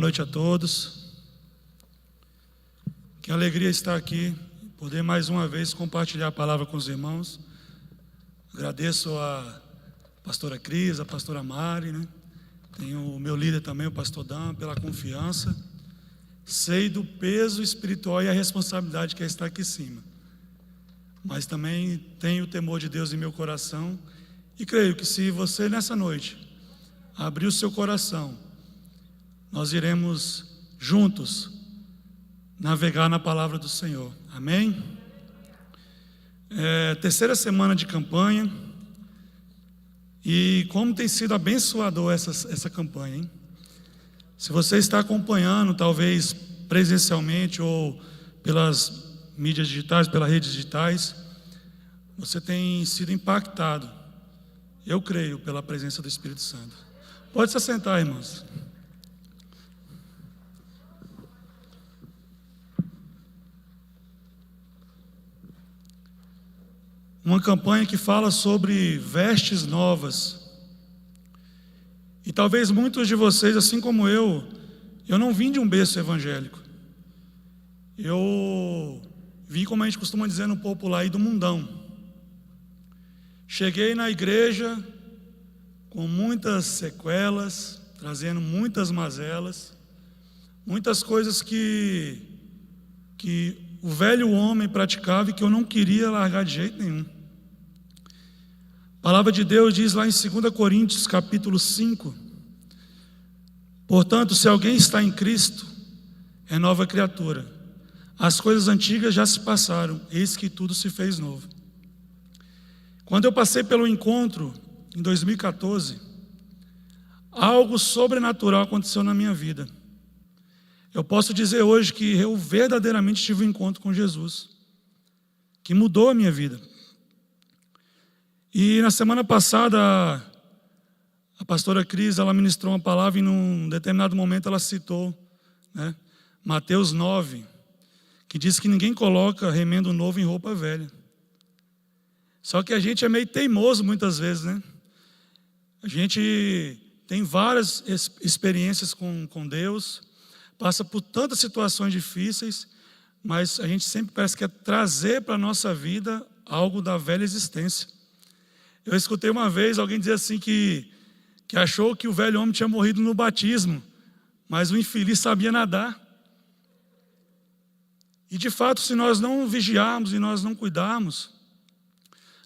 noite a todos. Que alegria estar aqui, poder mais uma vez compartilhar a palavra com os irmãos. Agradeço a pastora Cris, a pastora Mari, né? Tenho o meu líder também, o pastor Dan, pela confiança. Sei do peso espiritual e a responsabilidade que é estar aqui em cima. Mas também tenho o temor de Deus em meu coração. E creio que se você nessa noite abrir o seu coração, nós iremos juntos navegar na palavra do Senhor. Amém? Terceira semana de campanha. E como tem sido abençoador essa campanha, hein? Se você está acompanhando, talvez presencialmente ou pelas mídias digitais, pelas redes digitais, você tem sido impactado, eu creio, pela presença do Espírito Santo. Pode se assentar, irmãos. Uma campanha que fala sobre vestes novas. E talvez muitos de vocês, assim como eu não vim de um berço evangélico. Eu vim, como a gente costuma dizer no popular, aí do mundão. Cheguei na igreja com muitas sequelas, trazendo muitas mazelas, muitas coisas que o velho homem praticava e que eu não queria largar de jeito nenhum. A palavra de Deus diz lá em 2 Coríntios capítulo 5: portanto, se alguém está em Cristo, é nova criatura. As coisas antigas já se passaram, eis que tudo se fez novo. Quando eu passei pelo encontro, em 2014, algo sobrenatural aconteceu na minha vida. Eu posso dizer hoje que eu verdadeiramente tive um encontro com Jesus, que mudou a minha vida. E na semana passada, a pastora Cris, ela ministrou uma palavra e num determinado momento ela citou, né, Mateus 9, que diz que ninguém coloca remendo novo em roupa velha. Só que a gente é meio teimoso muitas vezes, né? A gente tem várias experiências com Deus, passa por tantas situações difíceis, mas a gente sempre parece que quer trazer para a nossa vida algo da velha existência. Eu escutei uma vez alguém dizer assim que achou que o velho homem tinha morrido no batismo, mas o infeliz sabia nadar. E de fato, se nós não vigiarmos e nós não cuidarmos,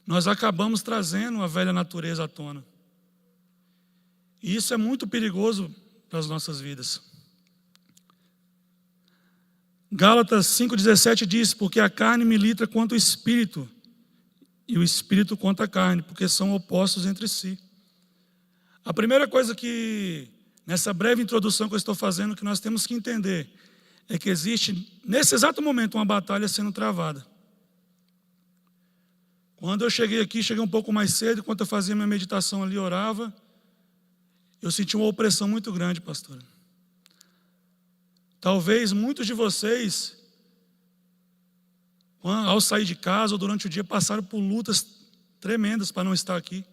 nós acabamos trazendo a velha natureza à tona. E isso é muito perigoso para as nossas vidas. Gálatas 5,17 diz: porque a carne milita contra o espírito, e o espírito contra a carne, porque são opostos entre si. A primeira coisa que, nessa breve introdução que eu estou fazendo, que nós temos que entender, é que existe, nesse exato momento, uma batalha sendo travada. Quando eu cheguei aqui, cheguei um pouco mais cedo, enquanto eu fazia minha meditação ali, orava, eu senti uma opressão muito grande, pastora. Talvez muitos de vocês, ao sair de casa ou durante o dia, passaram por lutas tremendas para não estar aqui.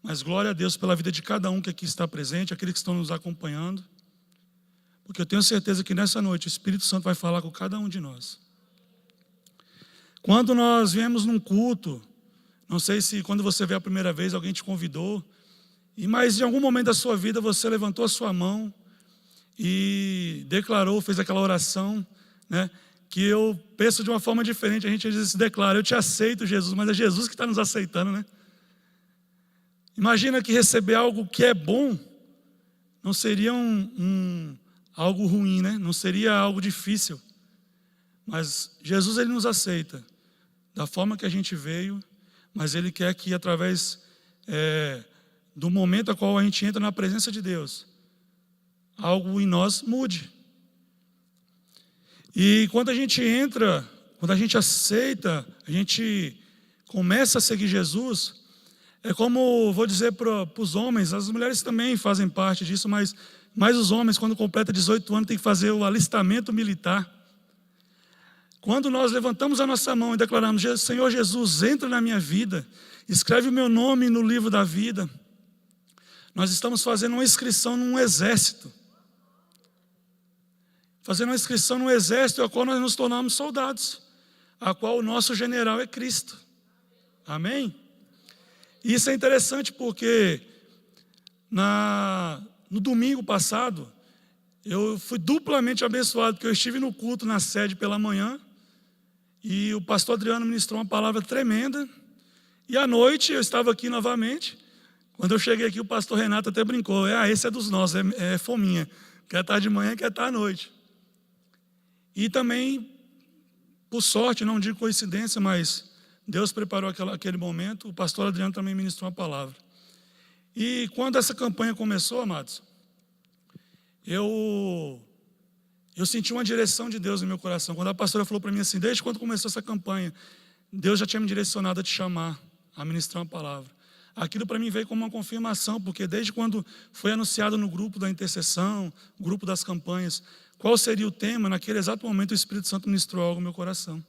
Mas glória a Deus pela vida de cada um que aqui está presente, aqueles que estão nos acompanhando, porque eu tenho certeza que nessa noite o Espírito Santo vai falar com cada um de nós. Quando nós viemos num culto, não sei se quando você veio a primeira vez alguém te convidou, mas em algum momento da sua vida você levantou a sua mão e declarou, fez aquela oração, né, que eu penso de uma forma diferente. A gente às vezes declara: eu te aceito, Jesus, mas é Jesus que está nos aceitando, né? Imagina que receber algo que é bom não seria algo ruim, né? Não seria algo difícil. Mas Jesus, Ele nos aceita da forma que a gente veio, mas Ele quer que através do momento a qual a gente entra na presença de Deus, algo em nós mude. E quando a gente entra, quando a gente aceita, a gente começa a seguir Jesus, é como, vou dizer para os homens, as mulheres também fazem parte disso, mas os homens, quando completam 18 anos, tem que fazer o alistamento militar. Quando nós levantamos a nossa mão e declaramos: Senhor Jesus, entra na minha vida, escreve o meu nome no livro da vida, nós estamos fazendo uma inscrição num exército. fazendo uma inscrição no exército, a qual nós nos tornamos soldados, a qual o nosso general é Cristo. Amém? E isso é interessante porque no domingo passado, eu fui duplamente abençoado, porque eu estive no culto na sede pela manhã, e o pastor Adriano ministrou uma palavra tremenda, e à noite eu estava aqui novamente. Quando eu cheguei aqui, o pastor Renato até brincou, esse é dos nossos, é fominha, quer estar de manhã, quer estar à noite. E também, por sorte, não digo coincidência, mas Deus preparou aquele momento, o pastor Adriano também ministrou uma palavra. E quando essa campanha começou, amados, eu senti uma direção de Deus no meu coração. Quando a pastora falou para mim assim, desde quando começou essa campanha, Deus já tinha me direcionado a te chamar, a ministrar uma palavra. Aquilo para mim veio como uma confirmação, porque desde quando foi anunciado no grupo da intercessão, grupo das campanhas, qual seria o tema, naquele exato momento o Espírito Santo ministrou algo no meu coração.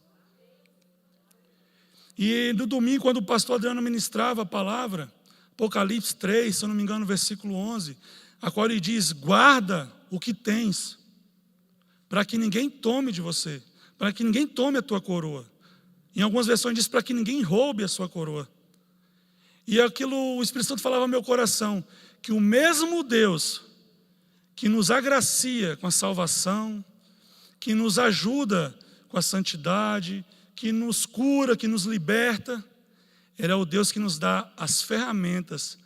E no domingo, quando o pastor Adriano ministrava a palavra, Apocalipse 3, se eu não me engano, versículo 11, a qual ele diz, guarda o que tens, para que ninguém tome de você, para que ninguém tome a tua coroa. Em algumas versões diz, para que ninguém roube a sua coroa. E aquilo, o Espírito Santo falava ao meu coração, que o mesmo Deus que nos agracia com a salvação, que nos ajuda com a santidade, que nos cura, que nos liberta, Ele é o Deus que nos dá as ferramentas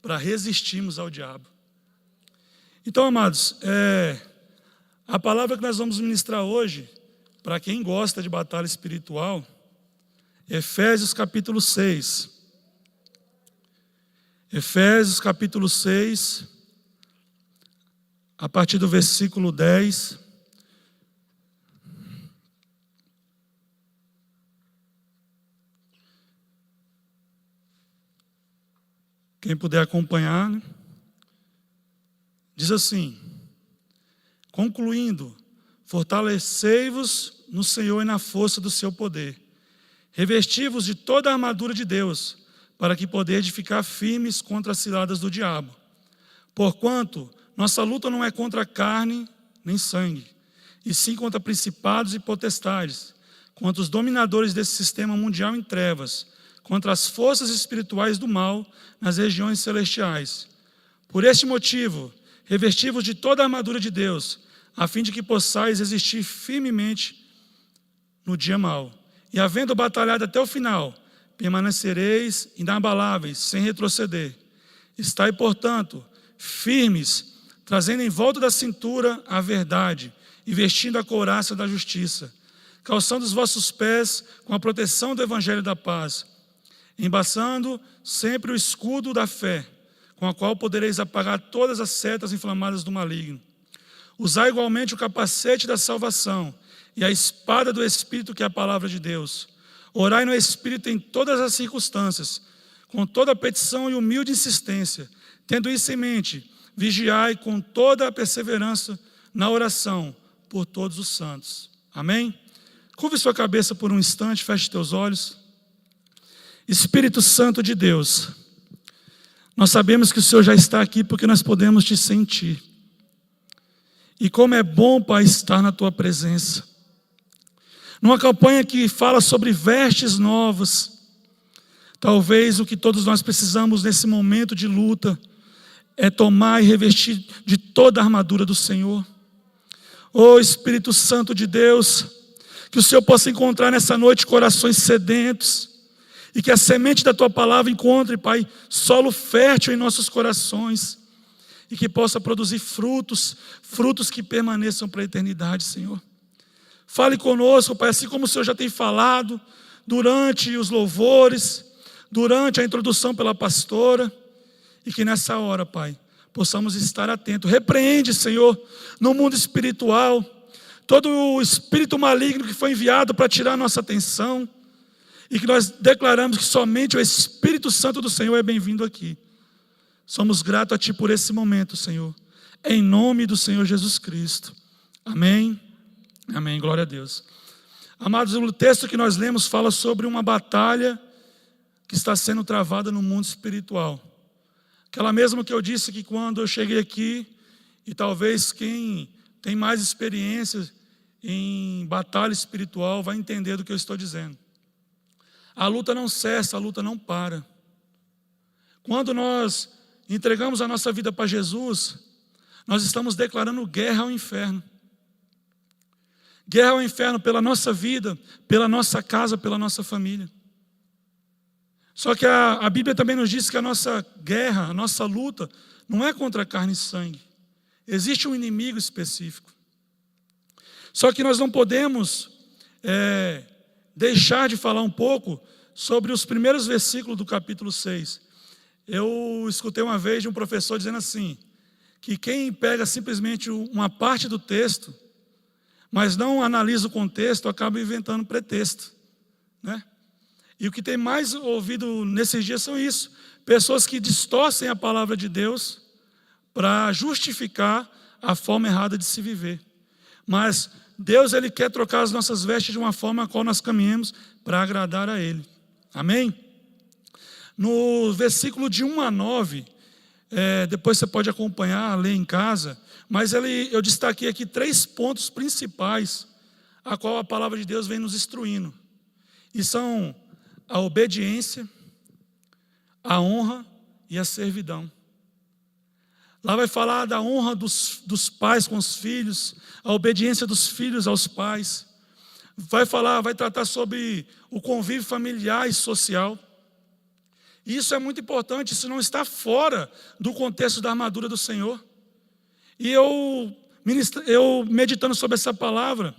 para resistirmos ao diabo. Então, amados, a palavra que nós vamos ministrar hoje, para quem gosta de batalha espiritual, Efésios capítulo 6. Efésios capítulo 6, a partir do versículo 10. Quem puder acompanhar, né? Diz assim, concluindo, fortalecei-vos no Senhor e na força do seu poder, revesti-vos de toda a armadura de Deus, para que podeis ficar firmes contra as ciladas do diabo. Porquanto nossa luta não é contra carne nem sangue, e sim contra principados e potestades, contra os dominadores desse sistema mundial em trevas, contra as forças espirituais do mal nas regiões celestiais. Por este motivo, revesti-vos de toda a armadura de Deus, a fim de que possais resistir firmemente no dia mau. E havendo batalhado até o final, permanecereis inabaláveis, sem retroceder. Estai, portanto, firmes, trazendo em volta da cintura a verdade, e vestindo a couraça da justiça, calçando os vossos pés com a proteção do evangelho da paz, embaçando sempre o escudo da fé, com a qual podereis apagar todas as setas inflamadas do maligno. Usai igualmente o capacete da salvação e a espada do Espírito, que é a palavra de Deus. Orai no Espírito em todas as circunstâncias, com toda petição e humilde insistência. Tendo isso em mente, vigiai com toda a perseverança na oração por todos os santos. Amém? Curve sua cabeça por um instante, feche teus olhos. Espírito Santo de Deus, nós sabemos que o Senhor já está aqui porque nós podemos te sentir. E como é bom, Pai, estar na tua presença. Numa campanha que fala sobre vestes novas, talvez o que todos nós precisamos nesse momento de luta é tomar e revestir de toda a armadura do Senhor. Ó Espírito Santo de Deus, que o Senhor possa encontrar nessa noite corações sedentos, e que a semente da tua palavra encontre, Pai, solo fértil em nossos corações, e que possa produzir frutos que permaneçam para a eternidade, Senhor. Fale conosco, Pai, assim como o Senhor já tem falado durante os louvores, durante a introdução pela pastora, e que nessa hora, Pai, possamos estar atentos. Repreende, Senhor, no mundo espiritual, todo o espírito maligno que foi enviado para tirar a nossa atenção, e que nós declaramos que somente o Espírito Santo do Senhor é bem-vindo aqui. Somos gratos a Ti por esse momento, Senhor, em nome do Senhor Jesus Cristo. Amém. Amém, glória a Deus. Amados, o texto que nós lemos fala sobre uma batalha que está sendo travada no mundo espiritual. Aquela mesma que eu disse que quando eu cheguei aqui, e talvez quem tem mais experiência em batalha espiritual, vai entender do que eu estou dizendo. A luta não cessa, a luta não para. Quando nós entregamos a nossa vida para Jesus, nós estamos declarando guerra ao inferno. Guerra ao inferno pela nossa vida, pela nossa casa, pela nossa família. Só que a Bíblia também nos diz que a nossa guerra, a nossa luta, não é contra carne e sangue. Existe um inimigo específico. Só que nós não podemos deixar de falar um pouco sobre os primeiros versículos do capítulo 6. Eu escutei uma vez de um professor dizendo assim, que quem pega simplesmente uma parte do texto, mas não analisa o contexto, acaba inventando pretexto, né? E o que tem mais ouvido nesses dias são isso, pessoas que distorcem a palavra de Deus para justificar a forma errada de se viver. Mas Deus, Ele quer trocar as nossas vestes de uma forma a qual nós caminhemos para agradar a Ele. Amém? No versículo de 1 a 9, depois você pode acompanhar, ler em casa, mas eu destaquei aqui 3 pontos principais a qual a palavra de Deus vem nos instruindo. E são a obediência, a honra e a servidão. Lá vai falar da honra dos pais com os filhos, a obediência dos filhos aos pais. Vai tratar sobre o convívio familiar e social. E isso é muito importante, isso não está fora do contexto da armadura do Senhor. E eu meditando sobre essa palavra,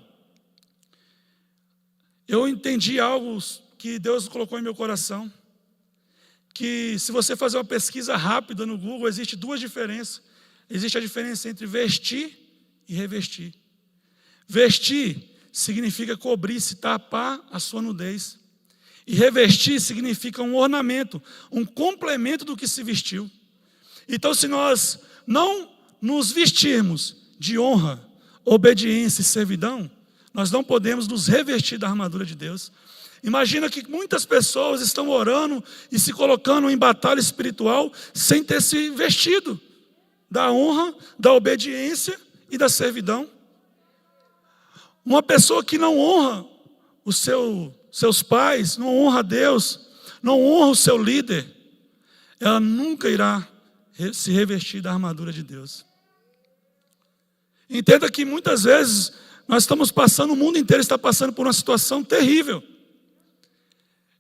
eu entendi algo que Deus colocou em meu coração. Que se você fazer uma pesquisa rápida no Google, existe 2 diferenças. Existe a diferença entre vestir e revestir. Vestir significa cobrir-se, tapar a sua nudez. E revestir significa um ornamento, um complemento do que se vestiu. Então, se nós não nos vestirmos de honra, obediência e servidão, nós não podemos nos revestir da armadura de Deus. Imagina que muitas pessoas estão orando e se colocando em batalha espiritual sem ter se vestido da honra, da obediência e da servidão. Uma pessoa que não honra os seus pais, não honra Deus, não honra o seu líder, ela nunca irá se revestir da armadura de Deus. Entenda que muitas vezes nós estamos passando, o mundo inteiro está passando por uma situação terrível.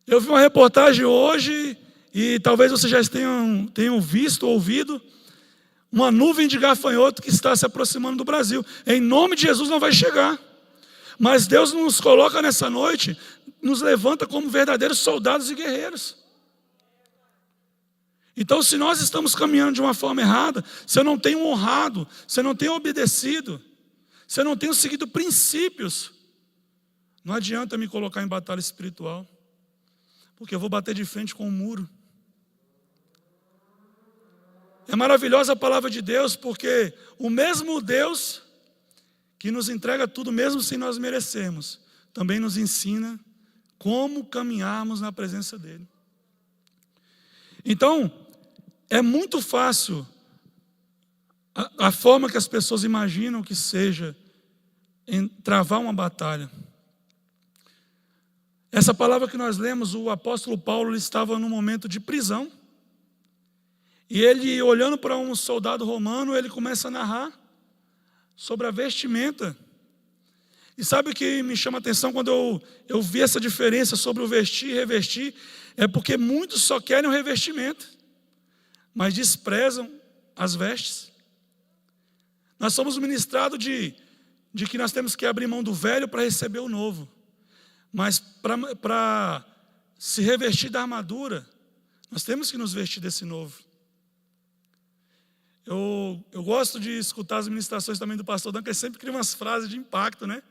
Eu vi uma reportagem hoje, e talvez vocês já tenham visto, ouvido, uma nuvem de gafanhoto que está se aproximando do Brasil. Em nome de Jesus não vai chegar. Mas Deus nos coloca nessa noite, nos levanta como verdadeiros soldados e guerreiros. Então, se nós estamos caminhando de uma forma errada, se eu não tenho honrado, se eu não tenho obedecido, se eu não tenho seguido princípios, não adianta me colocar em batalha espiritual, porque eu vou bater de frente com o muro. É maravilhosa a palavra de Deus, porque o mesmo Deus que nos entrega tudo, mesmo sem nós merecermos, também nos ensina como caminharmos na presença dEle. Então, é muito fácil a forma que as pessoas imaginam que seja em travar uma batalha. Essa palavra que nós lemos, o apóstolo Paulo, ele estava num momento de prisão. E ele, olhando para um soldado romano, ele começa a narrar sobre a vestimenta. E sabe o que me chama a atenção quando eu vi essa diferença sobre o vestir e revestir? É porque muitos só querem o revestimento, mas desprezam as vestes. Nós somos ministrados de que nós temos que abrir mão do velho para receber o novo. Mas para se revestir da armadura, nós temos que nos vestir desse novo. Eu gosto de escutar as ministrações também do pastor Dan, que ele sempre cria umas frases de impacto, né?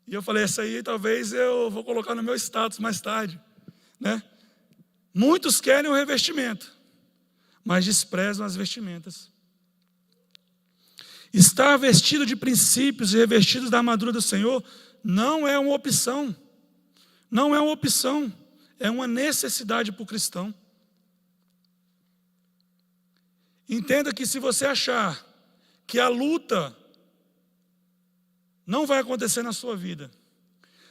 E eu falei, essa aí talvez eu vou colocar no meu status mais tarde, né? Muitos querem o revestimento, mas desprezam as vestimentas. Estar vestido de princípios e revestidos da armadura do Senhor não é uma opção. Não é uma opção, é uma necessidade para o cristão. Entenda que se você achar que a luta não vai acontecer na sua vida.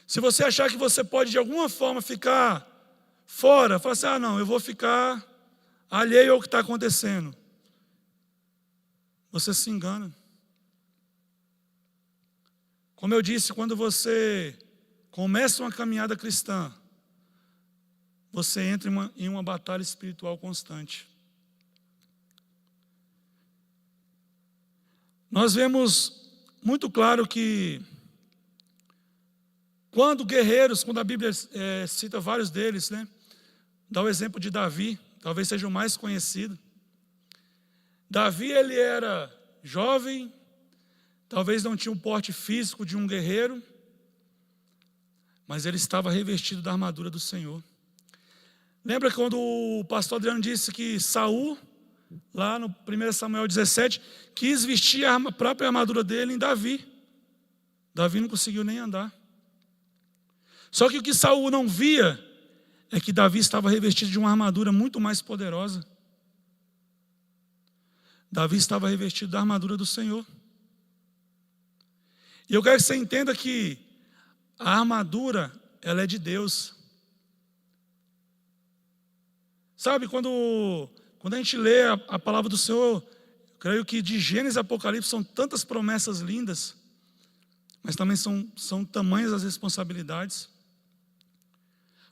Se você achar que você pode de alguma forma ficar fora, falar assim, não, eu vou ficar alheio ao que está acontecendo. Você se engana. Como eu disse, quando você começa uma caminhada cristã, você entra em uma batalha espiritual constante. Nós vemos muito claro que quando a Bíblia cita vários deles, né? Dá o exemplo de Davi, talvez seja o mais conhecido. Davi, ele era jovem, talvez não tinha um porte físico de um guerreiro, mas ele estava revestido da armadura do Senhor. Lembra quando o pastor Adriano disse que Saul, lá no 1 Samuel 17, quis vestir a própria armadura dele em Davi. Davi não conseguiu nem andar. Só que o que Saul não via é que Davi estava revestido de uma armadura muito mais poderosa. Davi estava revestido da armadura do Senhor. E eu quero que você entenda que a armadura, ela é de Deus. Sabe, quando a gente lê a palavra do Senhor, eu creio que de Gênesis a Apocalipse são tantas promessas lindas, mas também são tamanhas as responsabilidades.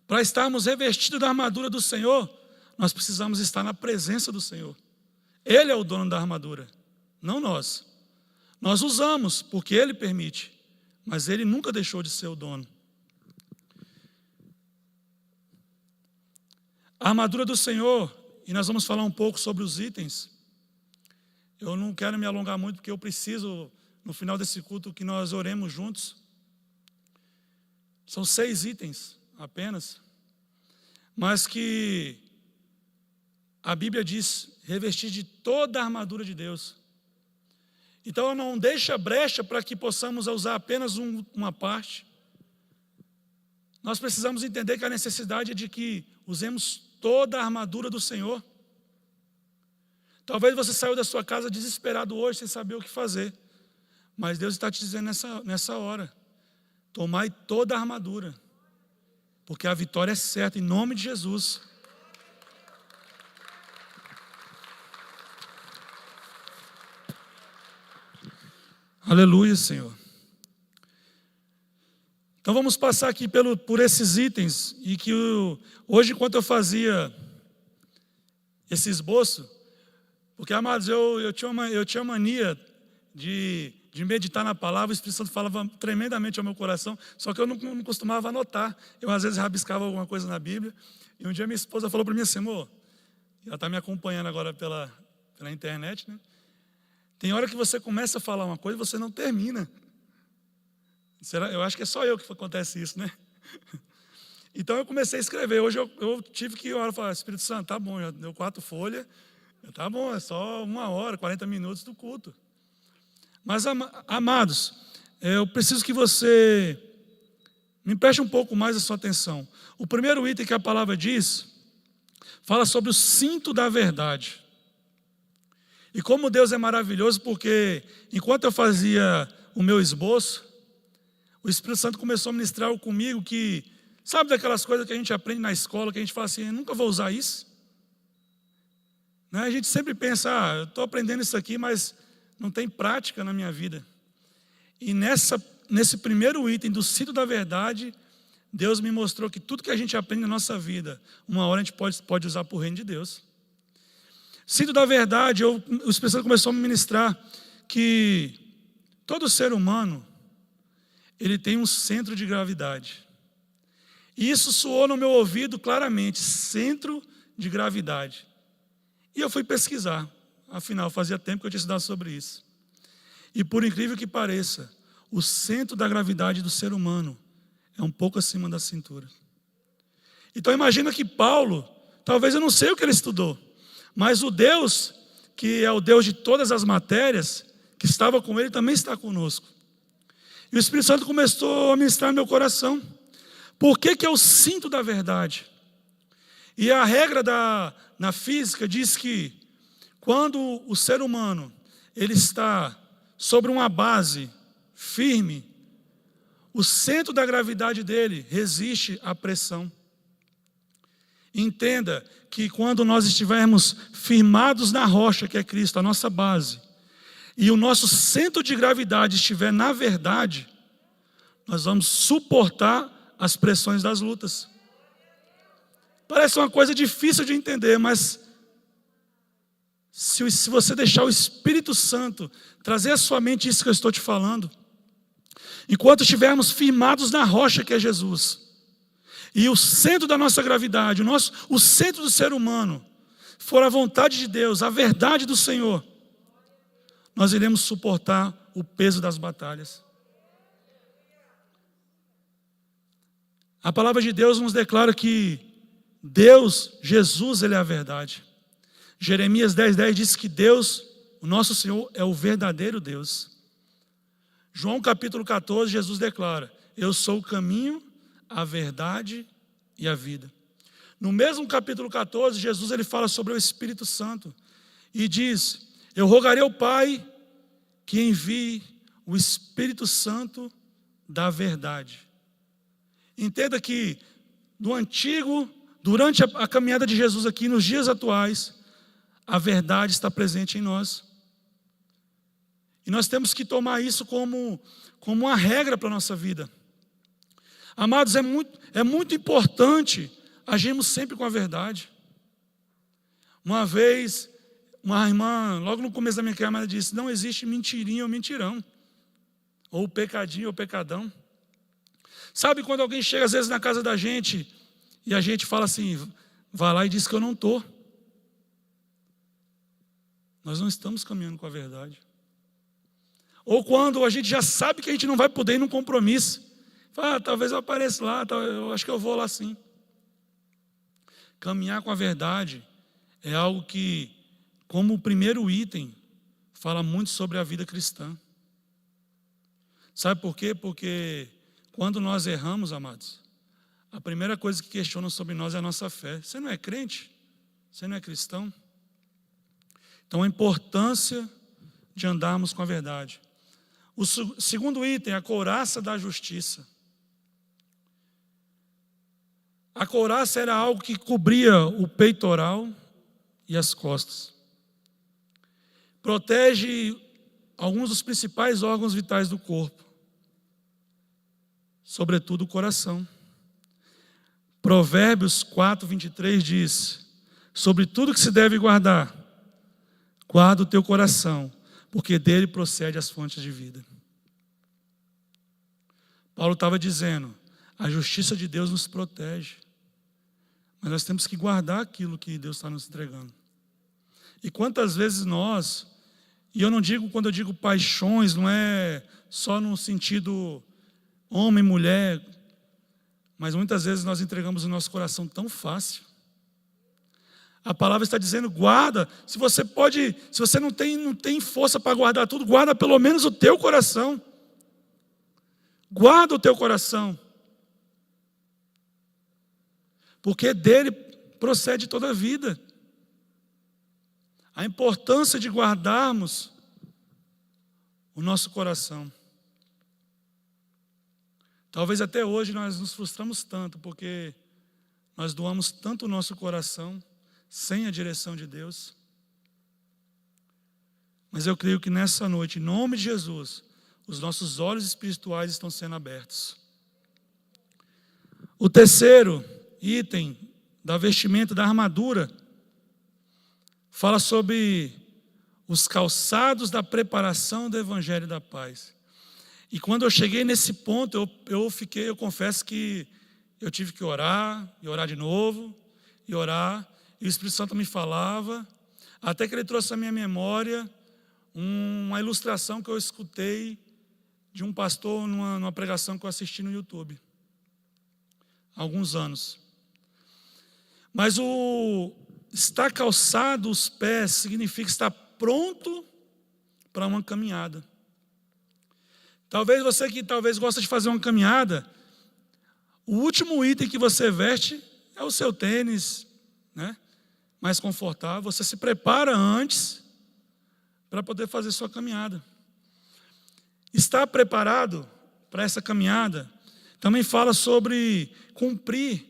Para estarmos revestidos da armadura do Senhor, nós precisamos estar na presença do Senhor. Ele é o dono da armadura, não nós. Nós usamos porque Ele permite, mas Ele nunca deixou de ser o dono. A armadura do Senhor, e nós vamos falar um pouco sobre os itens. Eu não quero me alongar muito, porque eu preciso, no final desse culto, que nós oremos juntos. São 6 itens apenas, mas que a Bíblia diz, revestir de toda a armadura de Deus. Então não deixa brecha para que possamos usar apenas uma parte. Nós precisamos entender que a necessidade é de que usemos toda a armadura do Senhor. Talvez você saiu da sua casa desesperado hoje, sem saber o que fazer. Mas Deus está te dizendo nessa hora, tomai toda a armadura, porque a vitória é certa, em nome de Jesus. Aleluia, Senhor. Então vamos passar aqui por esses itens, e que hoje, enquanto eu fazia esse esboço, porque, amados, eu tinha mania de meditar na palavra, o Espírito Santo falava tremendamente ao meu coração, só que eu não costumava anotar. Eu às vezes rabiscava alguma coisa na Bíblia, e um dia minha esposa falou para mim assim, amor, ela está me acompanhando agora pela internet, né? Tem hora que você começa a falar uma coisa e você não termina. Eu acho que é só eu que acontece isso, né? Então eu comecei a escrever. Hoje eu tive que orar e falar, Espírito Santo, tá bom, já deu 4 folhas. Tá bom, é só 1 hora, 40 minutos do culto. Mas, amados, eu preciso que você me preste um pouco mais a sua atenção. O primeiro item que a palavra diz, fala sobre o cinto da verdade. E como Deus é maravilhoso, porque enquanto eu fazia o meu esboço, o Espírito Santo começou a ministrar comigo que, sabe daquelas coisas que a gente aprende na escola, que a gente fala assim, eu nunca vou usar isso? Né? A gente sempre pensa, eu estou aprendendo isso aqui, mas não tem prática na minha vida. E nesse primeiro item do cinto da verdade, Deus me mostrou que tudo que a gente aprende na nossa vida, uma hora a gente pode usar para o reino de Deus. Cinto da verdade, o Espírito Santo começou a me ministrar que todo ser humano, ele tem um centro de gravidade. E isso soou no meu ouvido claramente, centro de gravidade. E eu fui pesquisar, afinal, fazia tempo que eu tinha estudado sobre isso. E por incrível que pareça, o centro da gravidade do ser humano é um pouco acima da cintura. Então imagina que Paulo, talvez eu não sei o que ele estudou, mas o Deus, que é o Deus de todas as matérias, que estava com ele, também está conosco. E o Espírito Santo começou a ministrar no meu coração. Por que é o cinto da verdade? E a regra na física diz que quando o ser humano ele está sobre uma base firme, o centro da gravidade dele resiste à pressão. Entenda que quando nós estivermos firmados na rocha, que é Cristo, a nossa base, e o nosso centro de gravidade estiver na verdade, nós vamos suportar as pressões das lutas. Parece uma coisa difícil de entender, mas se você deixar o Espírito Santo trazer à sua mente isso que eu estou te falando, enquanto estivermos firmados na rocha que é Jesus, e o centro da nossa gravidade, o centro do ser humano, for a vontade de Deus, a verdade do Senhor, nós iremos suportar o peso das batalhas. A palavra de Deus nos declara que Deus, Jesus, Ele é a verdade. Jeremias 10:10 diz que Deus, o nosso Senhor, é o verdadeiro Deus. João capítulo 14, Jesus declara: eu sou o caminho, a verdade e a vida. No mesmo capítulo 14, Jesus ele fala sobre o Espírito Santo e diz: eu rogarei ao Pai que envie o Espírito Santo da verdade. Entenda que durante a caminhada de Jesus aqui, nos dias atuais, a verdade está presente em nós. E nós temos que tomar isso como uma regra para a nossa vida. Amados, é muito importante agirmos sempre com a verdade. Uma vez, uma irmã, logo no começo da minha caminhada, disse: não existe mentirinha ou mentirão, ou pecadinho ou pecadão. Sabe quando alguém chega às vezes na casa da gente e a gente fala assim: vai lá e diz que eu não estou. Nós não estamos caminhando com a verdade. Ou quando a gente já sabe que a gente não vai poder ir num compromisso, fala: talvez eu apareça lá, eu acho que eu vou lá sim. Caminhar com a verdade é algo que, como o primeiro item, fala muito sobre a vida cristã. Sabe por quê? Porque quando nós erramos, amados, a primeira coisa que questionam sobre nós é a nossa fé. Você não é crente? Você não é cristão? Então, a importância de andarmos com a verdade. O segundo item, a couraça da justiça. A couraça era algo que cobria o peitoral e as costas. Protege alguns dos principais órgãos vitais do corpo, sobretudo o coração. Provérbios 4:23 diz: sobre tudo que se deve guardar, guarda o teu coração, porque dele procede as fontes de vida. Paulo estava dizendo: a justiça de Deus nos protege, mas nós temos que guardar aquilo que Deus está nos entregando. E quantas vezes nós, e eu não digo, quando eu digo paixões, não é só no sentido homem e mulher, mas muitas vezes nós entregamos o nosso coração tão fácil. A palavra está dizendo: guarda. Se você não tem força para guardar tudo, guarda pelo menos o teu coração. Guarda o teu coração, porque dele procede toda a vida. A importância de guardarmos o nosso coração. Talvez até hoje nós nos frustramos tanto, porque nós doamos tanto o nosso coração sem a direção de Deus. Mas eu creio que nessa noite, em nome de Jesus, os nossos olhos espirituais estão sendo abertos. O terceiro item da vestimenta, da armadura, fala sobre os calçados da preparação do Evangelho da Paz. E quando eu cheguei nesse ponto, eu confesso que eu tive que orar, e orar de novo, e orar, e o Espírito Santo me falava, até que ele trouxe à minha memória uma ilustração que eu escutei de um pastor numa pregação que eu assisti no YouTube, há alguns anos. Mas o estar calçado os pés significa estar pronto para uma caminhada. Talvez você que gosta de fazer uma caminhada, o último item que você veste é o seu tênis, né? Mais confortável. Você se prepara antes para poder fazer sua caminhada. Estar preparado para essa caminhada, também fala sobre cumprir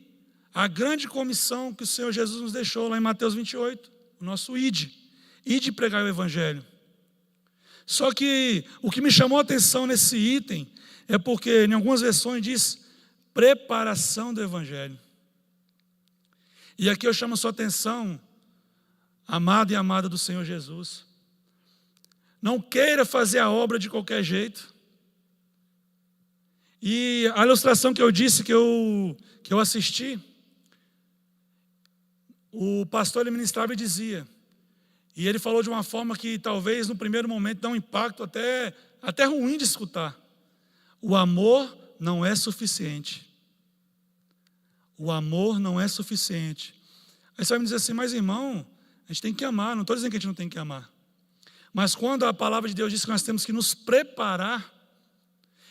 a grande comissão que o Senhor Jesus nos deixou lá em Mateus 28, o nosso ide pregar o Evangelho. Só que o que me chamou a atenção nesse item é porque em algumas versões diz preparação do Evangelho. E aqui eu chamo a sua atenção, amado e amada do Senhor Jesus. Não queira fazer a obra de qualquer jeito. E a ilustração que eu disse, que eu assisti, o pastor ele ministrava e dizia, e ele falou de uma forma que talvez no primeiro momento dá um impacto até ruim de escutar. O amor não é suficiente. O amor não é suficiente. Aí você vai me dizer assim, mas irmão, a gente tem que amar. Não estou dizendo que a gente não tem que amar. Mas quando a palavra de Deus diz que nós temos que nos preparar,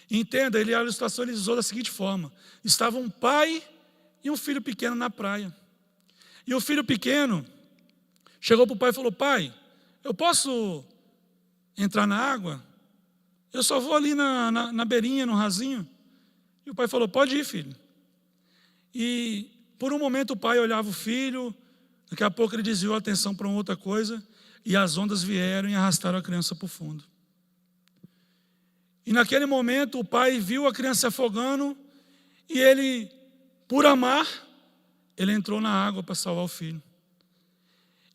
entenda, a ilustração ele usou da seguinte forma. Estava um pai e um filho pequeno na praia. E o filho pequeno chegou para o pai e falou, pai, eu posso entrar na água? Eu só vou ali na beirinha, no rasinho. E o pai falou, pode ir, filho. E por um momento o pai olhava o filho, daqui a pouco ele desviou a atenção para uma outra coisa, e as ondas vieram e arrastaram a criança para o fundo. E naquele momento o pai viu a criança se afogando, e ele, por amar, ele entrou na água para salvar o filho.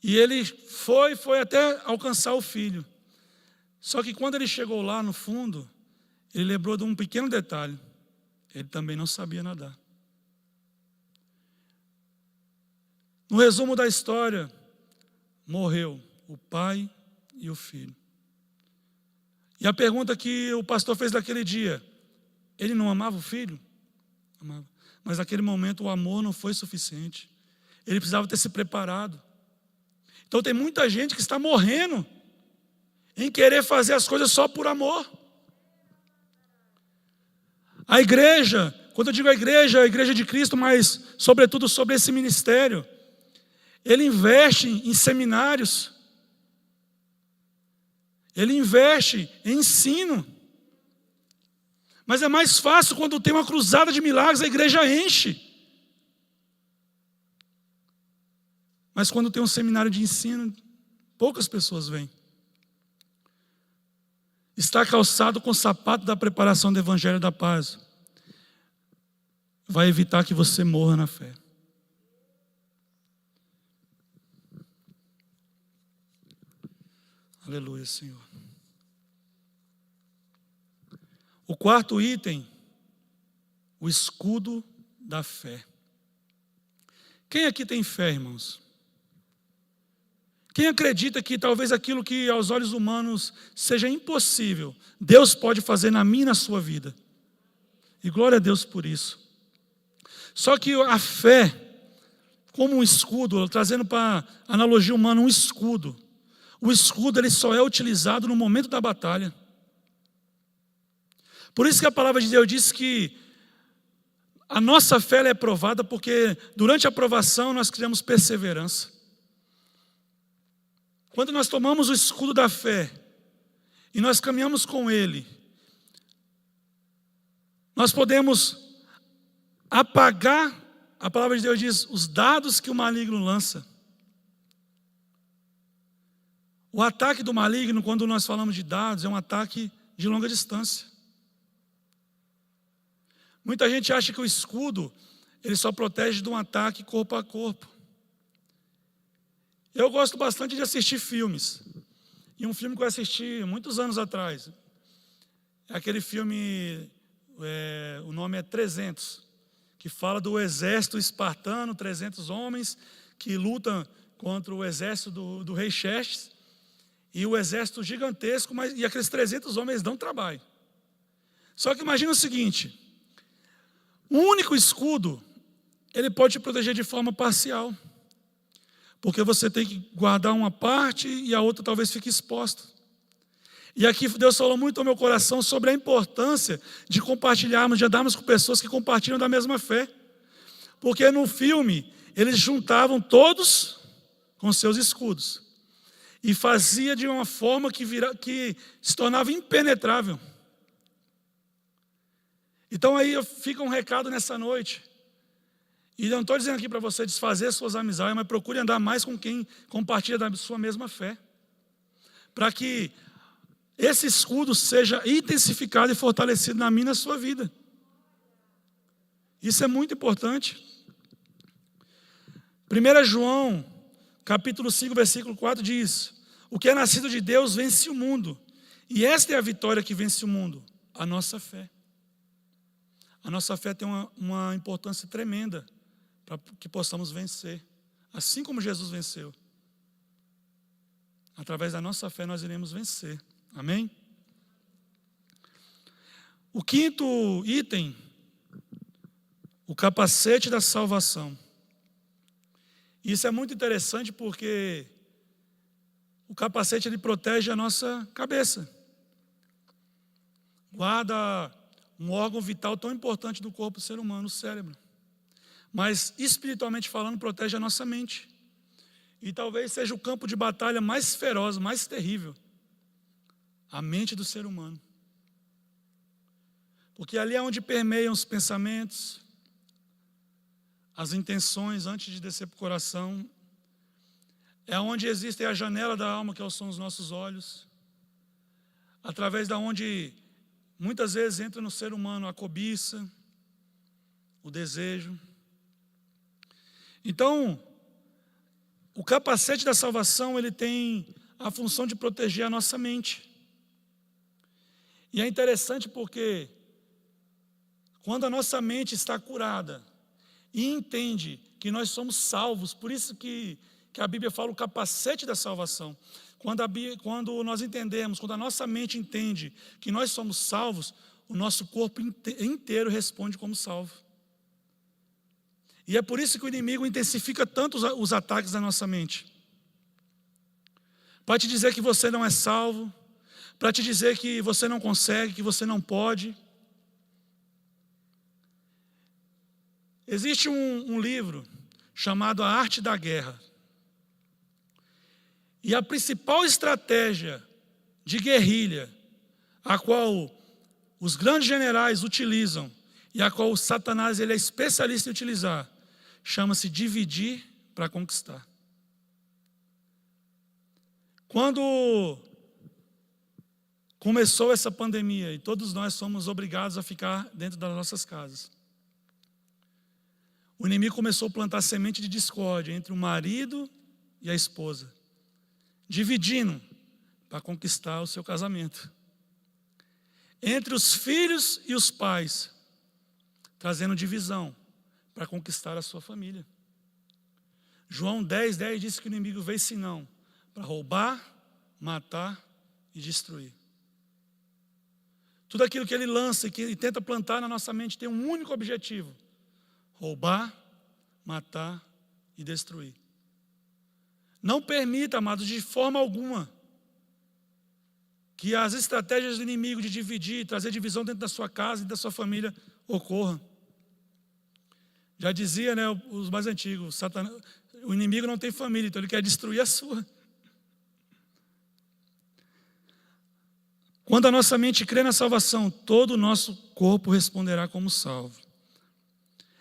E ele foi até alcançar o filho. Só que quando ele chegou lá no fundo, ele lembrou de um pequeno detalhe. Ele também não sabia nadar. No resumo da história, morreu o pai e o filho. E a pergunta que o pastor fez naquele dia, ele não amava o filho? Amava. Mas naquele momento o amor não foi suficiente. Ele precisava ter se preparado. Então tem muita gente que está morrendo em querer fazer as coisas só por amor. A igreja, quando eu digo a igreja de Cristo, mas sobretudo sobre esse ministério, ele investe em seminários, ele investe em ensino. Mas é mais fácil quando tem uma cruzada de milagres, a igreja enche. Mas quando tem um seminário de ensino, poucas pessoas vêm. Está calçado com o sapato da preparação do Evangelho da Paz vai evitar que você morra na fé. Aleluia, Senhor. O quarto item, o escudo da fé. Quem aqui tem fé, irmãos? Quem acredita que talvez aquilo que aos olhos humanos seja impossível, Deus pode fazer na minha e na sua vida? E glória a Deus por isso. Só que a fé, como um escudo, trazendo para a analogia humana um escudo. O escudo ele só é utilizado no momento da batalha. Por isso que a palavra de Deus diz que a nossa fé ela é provada porque durante a provação nós criamos perseverança. Quando nós tomamos o escudo da fé e nós caminhamos com ele, nós podemos apagar, a palavra de Deus diz, os dados que o maligno lança. O ataque do maligno, quando nós falamos de dados, é um ataque de longa distância. Muita gente acha que o escudo, ele só protege de um ataque corpo a corpo. Eu gosto bastante de assistir filmes. E um filme que eu assisti muitos anos atrás, é aquele filme, o nome é 300, que fala do exército espartano, 300 homens que lutam contra o exército do rei Xerxes. E o exército gigantesco, e aqueles 300 homens dão trabalho. Só que imagina o seguinte, um único escudo, ele pode te proteger de forma parcial. Porque você tem que guardar uma parte e a outra talvez fique exposta. E aqui Deus falou muito ao meu coração sobre a importância de compartilharmos, de andarmos com pessoas que compartilham da mesma fé. Porque no filme, eles juntavam todos com seus escudos. E fazia de uma forma que se tornava impenetrável. Então aí fica um recado nessa noite. E não estou dizendo aqui para você desfazer suas amizades, mas procure andar mais com quem compartilha da sua mesma fé. Para que esse escudo seja intensificado e fortalecido na minha e na sua vida. Isso é muito importante. 1 João, capítulo 5, versículo 4 diz: o que é nascido de Deus vence o mundo. E esta é a vitória que vence o mundo, a nossa fé. A nossa fé tem uma importância tremenda para que possamos vencer. Assim como Jesus venceu. Através da nossa fé nós iremos vencer. Amém? O quinto item, o capacete da salvação. Isso é muito interessante porque o capacete ele protege a nossa cabeça. Guarda um órgão vital tão importante do corpo do ser humano, o cérebro. Mas espiritualmente falando, protege a nossa mente. E talvez seja o campo de batalha mais feroz, mais terrível. A mente do ser humano. Porque ali é onde permeiam os pensamentos, as intenções antes de descer para o coração. É onde existe a janela da alma, que são os nossos olhos. Através da onde muitas vezes entra no ser humano a cobiça, o desejo. Então, o capacete da salvação, ele tem a função de proteger a nossa mente. E é interessante porque quando a nossa mente está curada e entende que nós somos salvos, por isso que a Bíblia fala o capacete da salvação. Quando nós entendemos, quando a nossa mente entende que nós somos salvos, o nosso corpo inteiro responde como salvo. E é por isso que o inimigo intensifica tanto os ataques da nossa mente. Para te dizer que você não é salvo, para te dizer que você não consegue, que você não pode. Existe um livro chamado A Arte da Guerra. E a principal estratégia de guerrilha, a qual os grandes generais utilizam, e a qual o Satanás ele é especialista em utilizar, chama-se dividir para conquistar. Quando começou essa pandemia, e todos nós somos obrigados a ficar dentro das nossas casas, o inimigo começou a plantar semente de discórdia entre o marido e a esposa, dividindo para conquistar o seu casamento. Entre os filhos e os pais, trazendo divisão para conquistar a sua família. João 10:10 diz que o inimigo veio senão para roubar, matar e destruir. Tudo aquilo que ele lança e tenta plantar na nossa mente tem um único objetivo: roubar, matar e destruir. Não permita, amados, de forma alguma, que as estratégias do inimigo de dividir, trazer divisão dentro da sua casa e da sua família ocorram. Já dizia, né, os mais antigos, o inimigo não tem família, então ele quer destruir a sua. Quando a nossa mente crê na salvação, todo o nosso corpo responderá como salvo.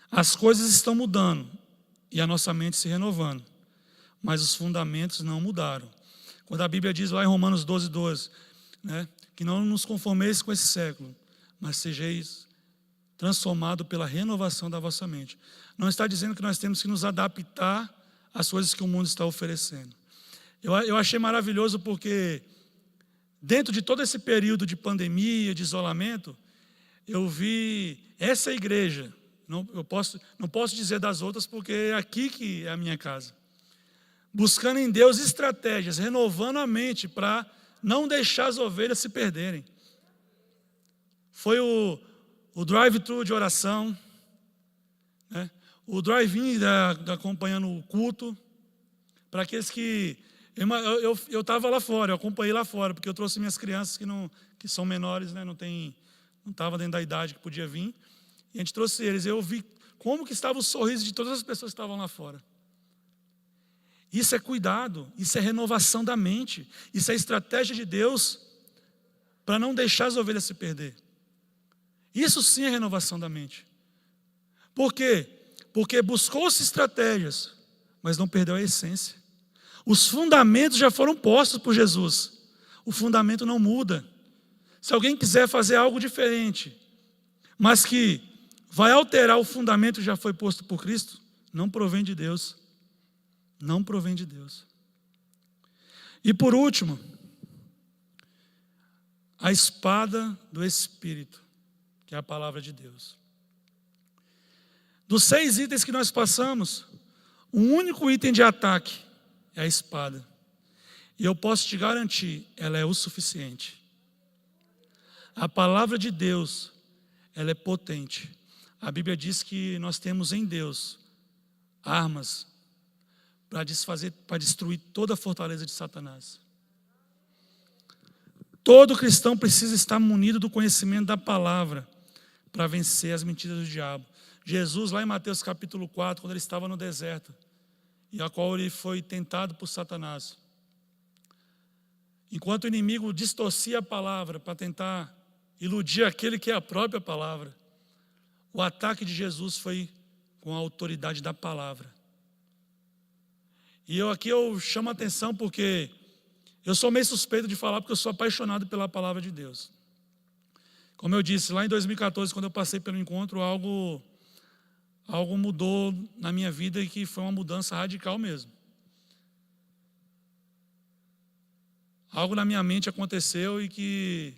As coisas estão mudando e a nossa mente se renovando, mas os fundamentos não mudaram. Quando a Bíblia diz lá em Romanos 12:12, né, que não nos conformeis com esse século, mas sejais transformado pela renovação da vossa mente. Não está dizendo que nós temos que nos adaptar às coisas que o mundo está oferecendo. Eu achei maravilhoso porque dentro de todo esse período de pandemia, de isolamento, eu vi essa igreja, não posso dizer das outras porque é aqui que é a minha casa, buscando em Deus estratégias, renovando a mente para não deixar as ovelhas se perderem. Foi o drive-thru de oração, né? O drive-in acompanhando o culto, para aqueles que... Eu estava lá fora, eu acompanhei lá fora, porque eu trouxe minhas crianças que são menores, né? Não estavam dentro da idade que podia vir, e a gente trouxe eles. Eu vi como que estava o sorriso de todas as pessoas que estavam lá fora. Isso é cuidado, isso é renovação da mente, isso é estratégia de Deus para não deixar as ovelhas se perder. Isso sim é renovação da mente. Por quê? Porque buscou-se estratégias, mas não perdeu a essência. Os fundamentos já foram postos por Jesus. O fundamento não muda. Se alguém quiser fazer algo diferente, mas que vai alterar o fundamento que já foi posto por Cristo, não provém de Deus. Não provém de Deus. E por último, a espada do Espírito, que é a palavra de Deus. Dos 6 itens que nós passamos, o único item de ataque é a espada. E eu posso te garantir, ela é o suficiente. A palavra de Deus, ela é potente. A Bíblia diz que nós temos em Deus armas para destruir toda a fortaleza de Satanás. Todo cristão precisa estar munido do conhecimento da palavra para vencer as mentiras do diabo. Jesus, lá em Mateus capítulo 4, quando ele estava no deserto, e a qual ele foi tentado por Satanás. Enquanto o inimigo distorcia a palavra para tentar iludir aquele que é a própria palavra, o ataque de Jesus foi com a autoridade da palavra. E eu chamo a atenção porque eu sou meio suspeito de falar, porque eu sou apaixonado pela palavra de Deus. Como eu disse, lá em 2014, quando eu passei pelo encontro, algo mudou na minha vida e que foi uma mudança radical mesmo. Algo na minha mente aconteceu e que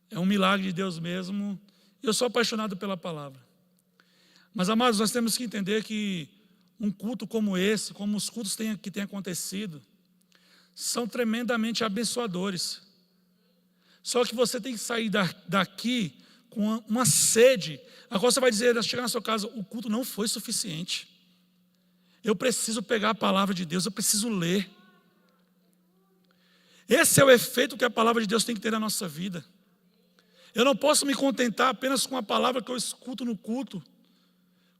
é um milagre de Deus mesmo. E eu sou apaixonado pela palavra. Mas, amados, nós temos que entender que um culto como esse, como os cultos que têm acontecido, são tremendamente abençoadores. Só que você tem que sair daqui com uma sede. Agora você vai dizer, chegar na sua casa, o culto não foi suficiente. Eu preciso pegar a palavra de Deus, eu preciso ler. Esse é o efeito que a palavra de Deus tem que ter na nossa vida. Eu não posso me contentar apenas com a palavra que eu escuto no culto,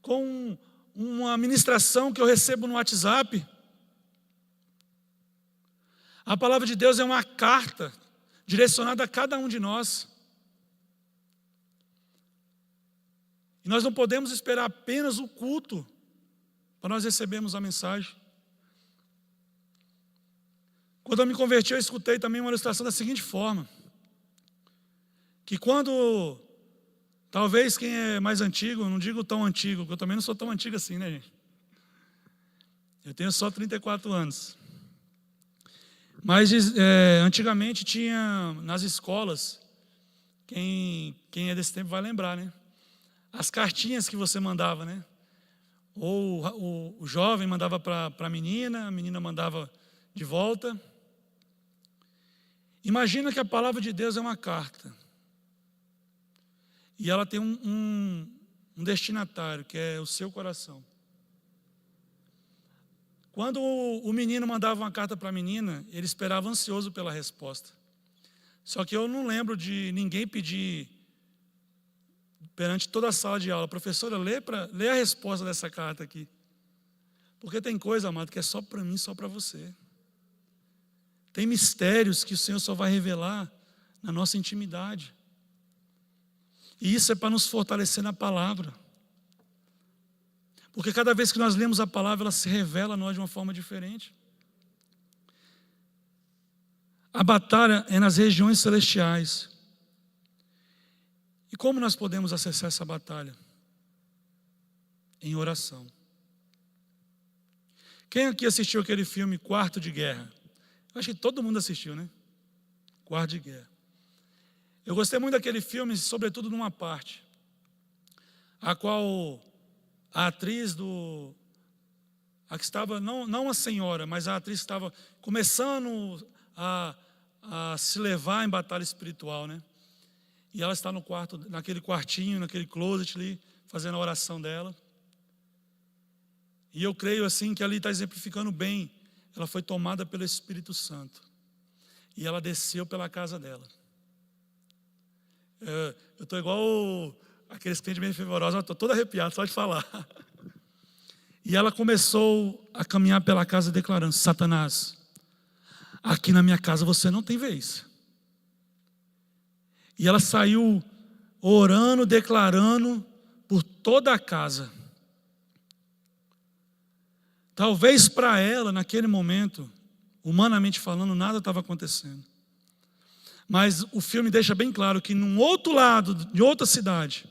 com uma ministração que eu recebo no WhatsApp. A palavra de Deus é uma carta direcionada a cada um de nós. E nós não podemos esperar apenas o culto para nós recebermos a mensagem. Quando eu me converti, eu escutei também uma ilustração da seguinte forma: que quando, talvez quem é mais antigo, não digo tão antigo, porque eu também não sou tão antigo assim, né, gente? Eu tenho só 34 anos. Mas antigamente tinha nas escolas, quem é desse tempo vai lembrar, né? As cartinhas que você mandava, né? Ou o jovem mandava para a menina mandava de volta. Imagina que a palavra de Deus é uma carta. E ela tem um destinatário, que é o seu coração. Quando o menino mandava uma carta para a menina, ele esperava ansioso pela resposta. Só que eu não lembro de ninguém pedir perante toda a sala de aula: professora, lê a resposta dessa carta aqui. Porque tem coisa, amado, que é só para mim, só para você. Tem mistérios que o Senhor só vai revelar na nossa intimidade. E isso é para nos fortalecer na palavra. Porque cada vez que nós lemos a palavra, ela se revela a nós de uma forma diferente. A batalha é nas regiões celestiais. E como nós podemos acessar essa batalha? Em oração. Quem aqui assistiu aquele filme Quarto de Guerra? Eu acho que todo mundo assistiu, né? Quarto de Guerra. Eu gostei muito daquele filme, sobretudo numa parte, a qual a atriz a que estava, não a senhora, mas a atriz que estava começando a se levar em batalha espiritual, né? E ela está no quarto, naquele quartinho, naquele closet ali, fazendo a oração dela. E eu creio assim que ali está exemplificando bem. Ela foi tomada pelo Espírito Santo. E ela desceu pela casa dela. Eu estou igual aqueles crentes bem fervorosos, estou todo arrepiado só de falar. E ela começou a caminhar pela casa declarando: Satanás, aqui na minha casa você não tem vez. E ela saiu orando, declarando por toda a casa. Talvez para ela, naquele momento, humanamente falando, nada estava acontecendo. Mas o filme deixa bem claro que num outro lado, de outra cidade,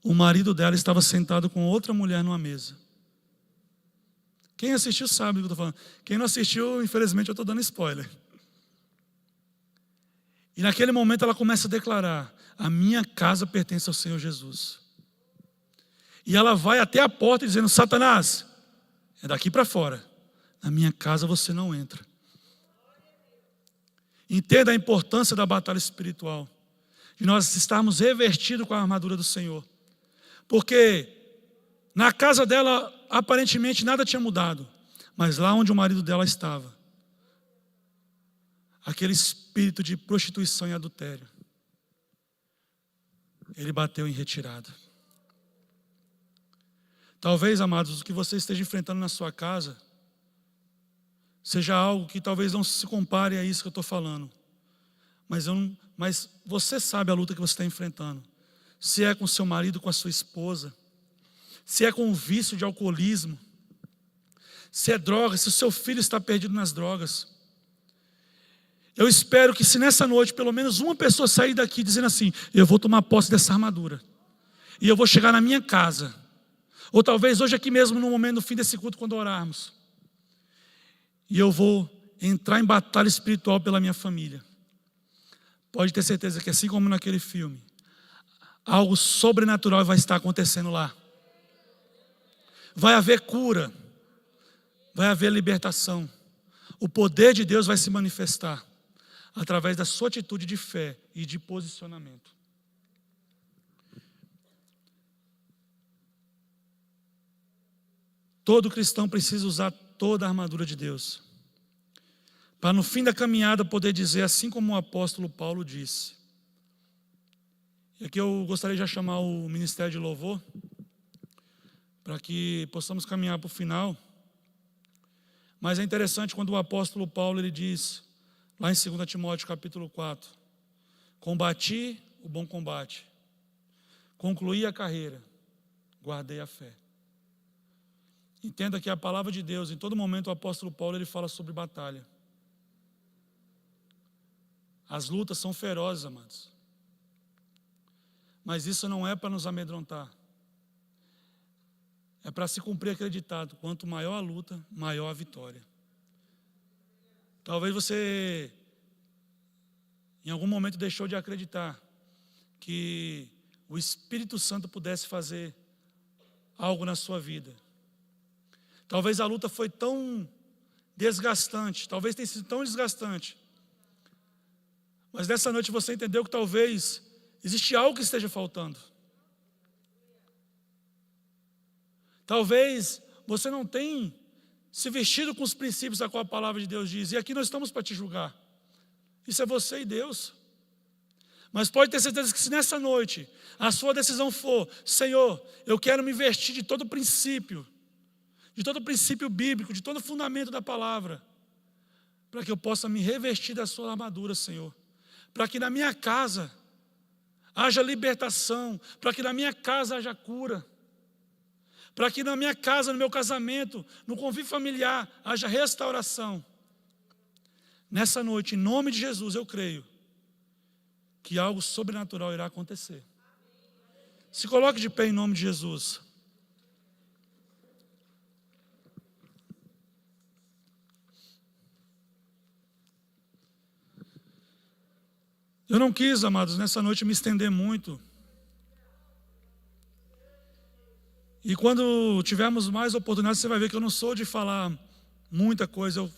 o marido dela estava sentado com outra mulher numa mesa. Quem assistiu sabe do que eu estou falando. Quem não assistiu, infelizmente, eu estou dando spoiler. E naquele momento ela começa a declarar: a minha casa pertence ao Senhor Jesus. E ela vai até a porta dizendo: Satanás, é daqui para fora. Na minha casa você não entra. Entenda a importância da batalha espiritual, de nós estarmos revestidos com a armadura do Senhor. Porque na casa dela, aparentemente, nada tinha mudado. Mas lá onde o marido dela estava, aquele espírito de prostituição e adultério, ele bateu em retirada. Talvez, amados, o que você esteja enfrentando na sua casa seja algo que talvez não se compare a isso que eu estou falando. Mas você sabe a luta que você está enfrentando. Se é com seu marido, com a sua esposa, se é com o vício de alcoolismo, se é droga, se o seu filho está perdido nas drogas. Eu espero que se nessa noite pelo menos uma pessoa sair daqui dizendo assim: eu vou tomar posse dessa armadura, e eu vou chegar na minha casa, ou talvez hoje aqui mesmo no momento, no fim desse culto, quando orarmos, e eu vou entrar em batalha espiritual pela minha família. Pode ter certeza que assim como naquele filme, algo sobrenatural vai estar acontecendo lá. Vai haver cura, vai haver libertação. O poder de Deus vai se manifestar através da sua atitude de fé e de posicionamento. Todo cristão precisa usar toda a armadura de Deus, para no fim da caminhada poder dizer, assim como o apóstolo Paulo disse. E aqui eu gostaria de já chamar o Ministério de Louvor, para que possamos caminhar para o final. Mas é interessante quando o apóstolo Paulo ele diz, lá em 2 Timóteo capítulo 4, combati o bom combate, concluí a carreira, guardei a fé. Entenda que a palavra de Deus, em todo momento o apóstolo Paulo ele fala sobre batalha. As lutas são ferozes, amados. Mas isso não é para nos amedrontar. É para se cumprir aquele ditado: quanto maior a luta, maior a vitória. Talvez você, em algum momento, deixou de acreditar que o Espírito Santo pudesse fazer algo na sua vida. Talvez a luta foi tão desgastante, talvez tenha sido tão desgastante. Mas nessa noite você entendeu que talvez existe algo que esteja faltando. Talvez você não tenha se vestido com os princípios a qual a palavra de Deus diz. E aqui nós estamos para te julgar. Isso é você e Deus. Mas pode ter certeza que se nessa noite a sua decisão for: Senhor, eu quero me vestir de todo princípio bíblico, de todo fundamento da palavra, para que eu possa me revestir da sua armadura, Senhor. Para que na minha casa haja libertação, para que na minha casa haja cura, para que na minha casa, no meu casamento, no convívio familiar, haja restauração. Nessa noite, em nome de Jesus, eu creio que algo sobrenatural irá acontecer. Se coloque de pé em nome de Jesus. Eu não quis, amados, nessa noite me estender muito. E quando tivermos mais oportunidades, você vai ver que eu não sou de falar muita coisa.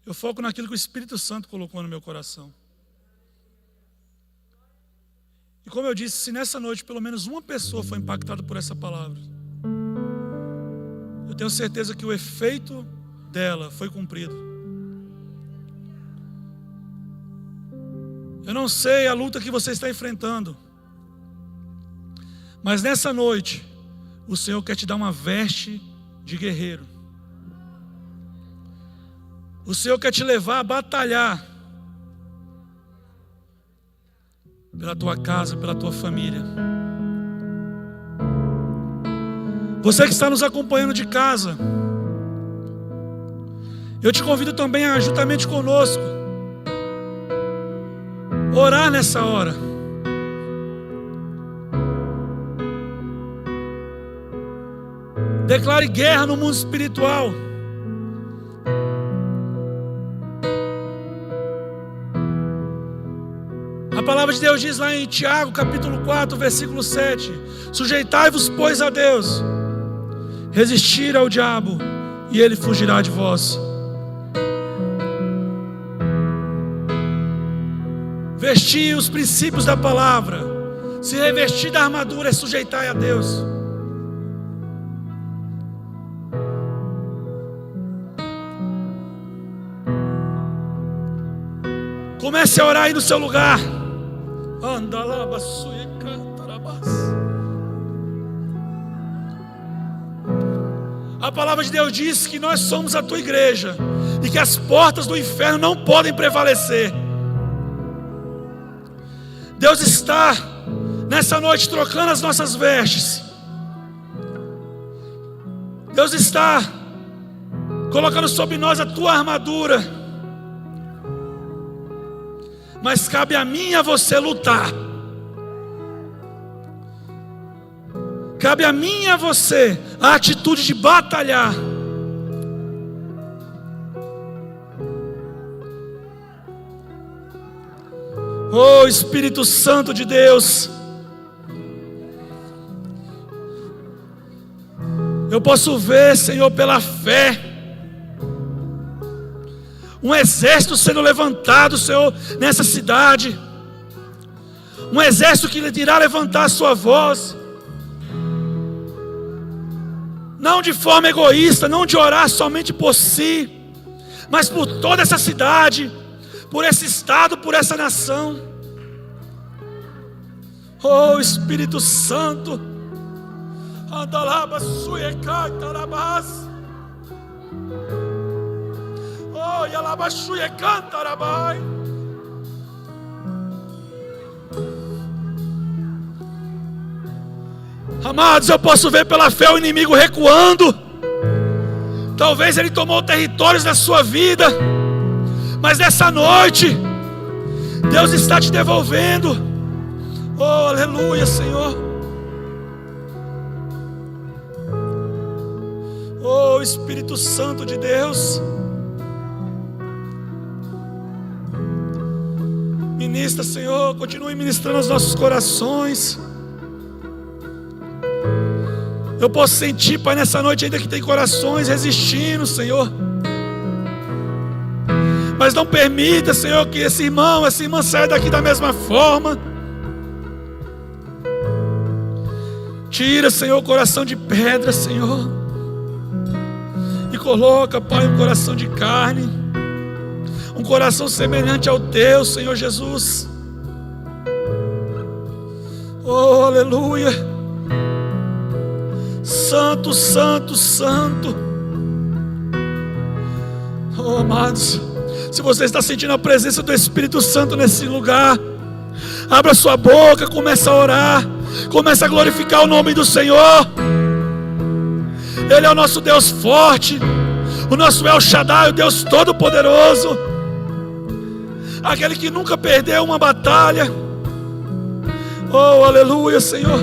Eu foco naquilo que o Espírito Santo colocou no meu coração. E como eu disse, se nessa noite pelo menos uma pessoa foi impactada por essa palavra, eu tenho certeza que o efeito dela foi cumprido. Eu não sei a luta que você está enfrentando, mas nessa noite o Senhor quer te dar uma veste de guerreiro. O Senhor quer te levar a batalhar. pela tua casa, pela tua família. Você que está nos acompanhando de casa, eu te convido também a, juntamente conosco, orar nessa hora. Declare guerra no mundo espiritual. A palavra de Deus diz lá em Tiago, capítulo 4, versículo 7: sujeitai-vos, pois, a Deus, resistir ao diabo, e ele fugirá de vós. Vestir os princípios da palavra, se revestir da armadura, é sujeitar a Deus. Comece a orar aí no seu lugar. A palavra de Deus diz que nós somos a tua igreja e que as portas do inferno não podem prevalecer. Deus está nessa noite trocando as nossas vestes. Deus está colocando sobre nós a tua armadura. Mas cabe a mim e a você lutar. Cabe a mim e a você a atitude de batalhar. Oh Espírito Santo de Deus, eu posso ver, Senhor, pela fé, um exército sendo levantado, Senhor, nessa cidade. Um exército que irá levantar a sua voz, não de forma egoísta, não de orar somente por si, mas por toda essa cidade, por esse estado, por essa nação. Oh Espírito Santo, oh Yalabaxuia Cantarabai. Amados, eu posso ver pela fé o inimigo recuando. Talvez ele tomou territórios na sua vida, mas nessa noite Deus está te devolvendo. Oh, aleluia, Senhor. Oh, Espírito Santo de Deus, ministra, Senhor, continue ministrando os nossos corações. Eu posso sentir, Pai, nessa noite ainda que tem corações resistindo, Senhor. Mas não permita, Senhor, que esse irmão, essa irmã saia daqui da mesma forma. Tira, Senhor, o coração de pedra, Senhor, e coloca, Pai, um coração de carne, um coração semelhante ao teu, Senhor Jesus. Oh, aleluia. Santo, santo, santo. Oh, amados, se você está sentindo a presença do Espírito Santo nesse lugar, abra sua boca, comece a orar, comece a glorificar o nome do Senhor. Ele é o nosso Deus forte, o nosso El Shaddai, o Deus Todo-Poderoso, aquele que nunca perdeu uma batalha. Oh, aleluia, Senhor.